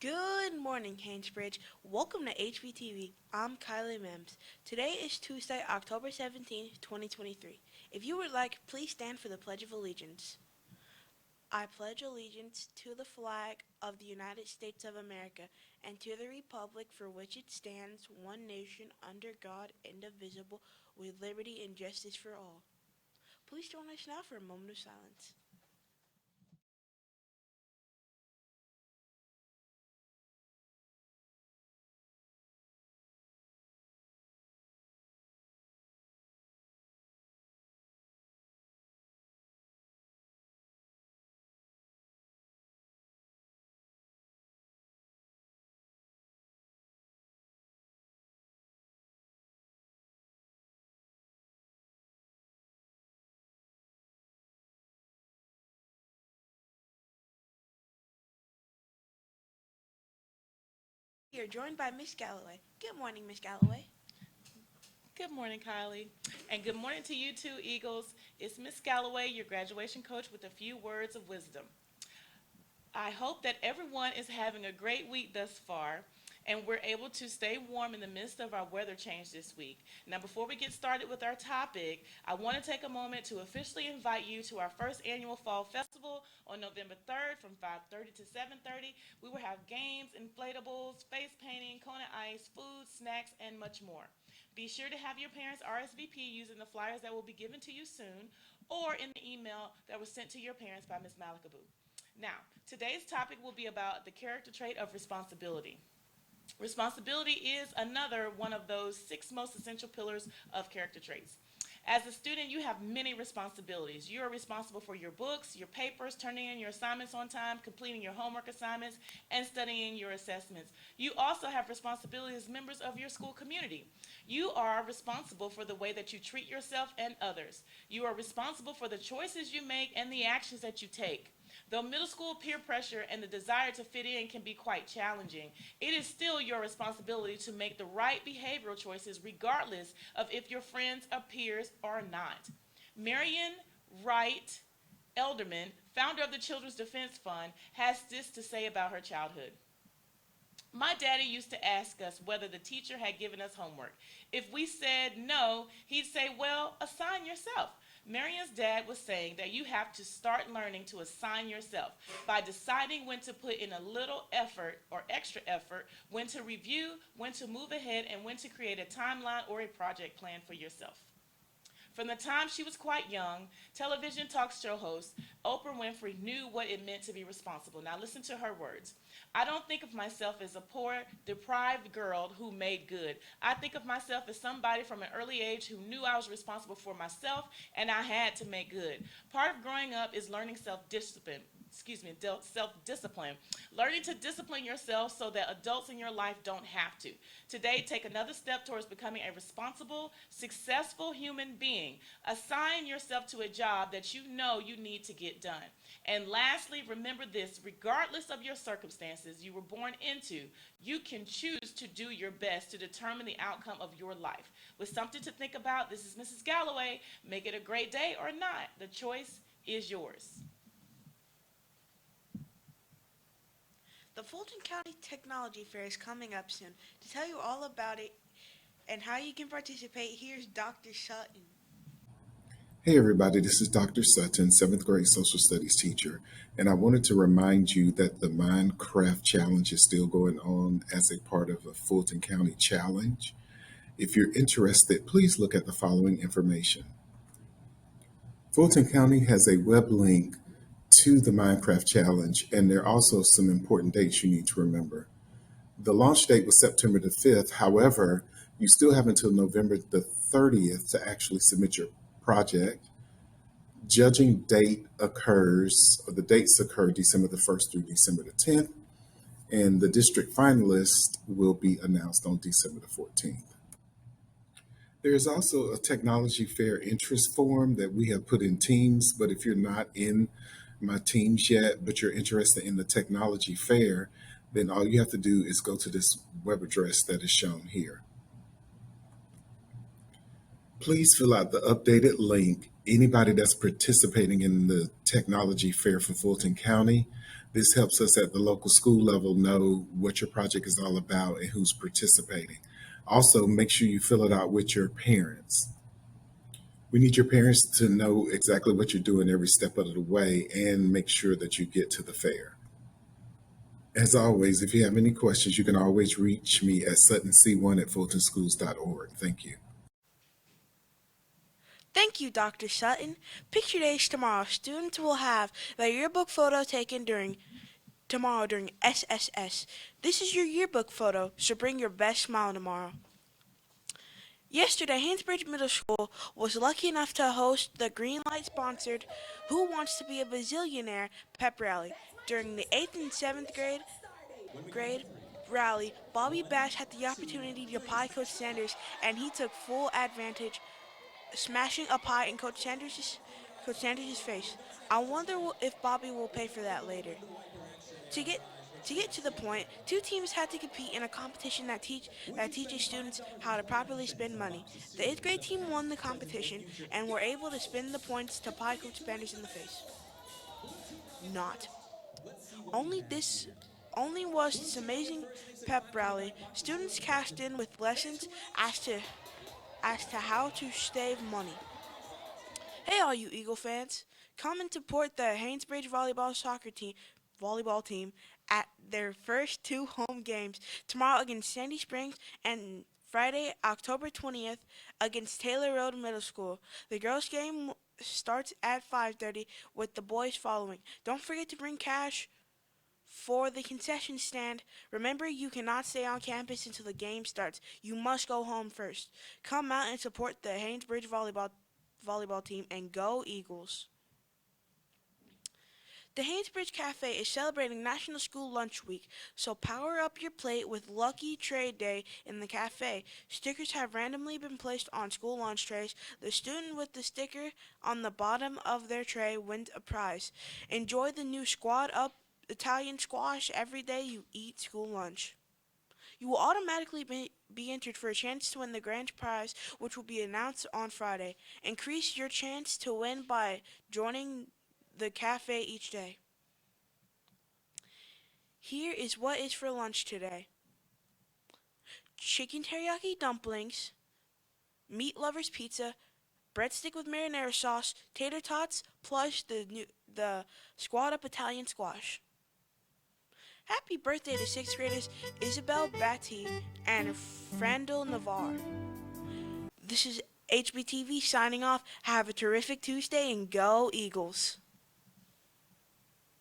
Good morning, Hainsbridge. Welcome to HBTV. I'm Kylie Mims. Today is Tuesday, October 17th, 2023. If you would like, please stand for the Pledge of Allegiance. I pledge allegiance to the flag of the United States of America and to the republic for which it stands, one nation, under God, indivisible, with liberty and justice for all. Please join us now for a moment of silence. We are joined by Miss Galloway. Good morning, Miss Galloway. Good morning, Kylie. And good morning to you too, Eagles. It's Miss Galloway, your graduation coach, with a few words of wisdom. I hope that everyone is having a great week thus far and we're able to stay warm in the midst of our weather change this week. Now, before we get started with our topic, I want to take a moment to officially invite you to our first annual Fall Festival on November 3rd from 5:30 to 7:30. We will have games, inflatables, face painting, cone ice, food, snacks, and much more. Be sure to have your parents RSVP using the flyers that will be given to you soon or in the email that was sent to your parents by Ms. Malakaboo. Now, today's topic will be about the character trait of responsibility. Responsibility is another one of those six most essential pillars of character traits. As a student, you have many responsibilities. You are responsible for your books, your papers, turning in your assignments on time, completing your homework assignments, and studying your assessments. You also have responsibilities as members of your school community. You are responsible for the way that you treat yourself and others. You are responsible for the choices you make and the actions that you take. Though middle school peer pressure and the desire to fit in can be quite challenging, it is still your responsibility to make the right behavioral choices regardless of if your friends or peers are not. Marion Wright Elderman, founder of the Children's Defense Fund, has this to say about her childhood. My daddy used to ask us whether the teacher had given us homework. If we said no, he'd say, well, assign yourself. Marion's dad was saying that you have to start learning to assign yourself by deciding when to put in a little effort or extra effort, when to review, when to move ahead, and when to create a timeline or a project plan for yourself. From the time she was quite young, television talk show host Oprah Winfrey knew what it meant to be responsible. Now, listen to her words. I don't think of myself as a poor, deprived girl who made good. I think of myself as somebody from an early age who knew I was responsible for myself and I had to make good. Part of growing up is learning self-discipline. Learning to discipline yourself so that adults in your life don't have to. Today, take another step towards becoming a responsible, successful human being. Assign yourself to a job that you know you need to get done. And lastly, remember this, regardless of your circumstances you were born into, you can choose to do your best to determine the outcome of your life. With something to think about, this is Mrs. Galloway. Make it a great day or not. The choice is yours. The Fulton County Technology Fair is coming up soon. To tell you all about it and how you can participate, here's Dr. Sutton. Hey everybody, this is Dr. Sutton, seventh grade social studies teacher, and I wanted to remind you that the Minecraft Challenge is still going on as a part of the Fulton County Challenge. If you're interested, please look at the following information. Fulton County has a web link to the Minecraft Challenge, and there are also some important dates you need to remember. The launch date was September the 5th. However, you still have until November the 30th to actually submit your project. Judging date occurs, or the dates occur December the 1st through December the 10th, and the district finalist will be announced on December the 14th. There is also a technology fair interest form that we have put in Teams, but if you're not in my Teams yet, but you're interested in the technology fair, then all you have to do is go to this web address that is shown here. Please fill out the updated link. Anybody that's participating in the technology fair for Fulton County, This helps us at the local school level know what your project is all about and who's participating. Also, make sure you fill it out with your parents. We need your parents to know exactly what you're doing every step of the way and make sure that you get to the fair. As always, if you have any questions, you can always reach me at suttonc1 at fultonschools.org. Thank you. Thank you, Dr. Sutton. Picture days tomorrow. Students will have their yearbook photo taken during SSS. This is your yearbook photo, so bring your best smile tomorrow. Yesterday, Hansbridge Middle School was lucky enough to host the Greenlight sponsored Who Wants to Be a Bazillionaire pep rally. During the 8th and 7th grade rally, Bobby Bash had the opportunity to pie Coach Sanders, and he took full advantage, smashing a pie in Coach Sanders' face. I wonder if Bobby will pay for that later. To get to get to the point, two teams had to compete in a competition that teaches students how to properly spend money. The 8th grade team won the competition and were able to spend the points to pie Coach Sanders in the face. Not. Only this only was this amazing pep rally. Students cashed in with lessons as to how to save money. Hey, all you Eagle fans! Come and support the Haynesbridge volleyball team at their first two home games tomorrow against Sandy Springs and Friday, October 20th against Taylor Road Middle School. The girls' game starts at 5:30 with the boys following. Don't forget to bring cash for the concession stand. Remember, you cannot stay on campus until the game starts. You must go home first. Come out and support the Haynesbridge volleyball team and go Eagles. The Haynesbridge Cafe is celebrating National School Lunch Week, so power up your plate with Lucky Trade Day in the cafe. Stickers have randomly been placed on school lunch trays. The student with the sticker on the bottom of their tray wins a prize. Enjoy the new Squad Up Italian squash every day you eat school lunch. You will automatically be entered for a chance to win the grand prize, which will be announced on Friday. Increase your chance to win by joining the cafe each day. Here is what is for lunch today: chicken teriyaki dumplings, meat lovers pizza, breadstick with marinara sauce, tater tots, plus the squad up Italian squash. Happy birthday to sixth graders Isabel Batty and Frandel Navarre. This is HBTV signing off. Have a terrific Tuesday and go Eagles.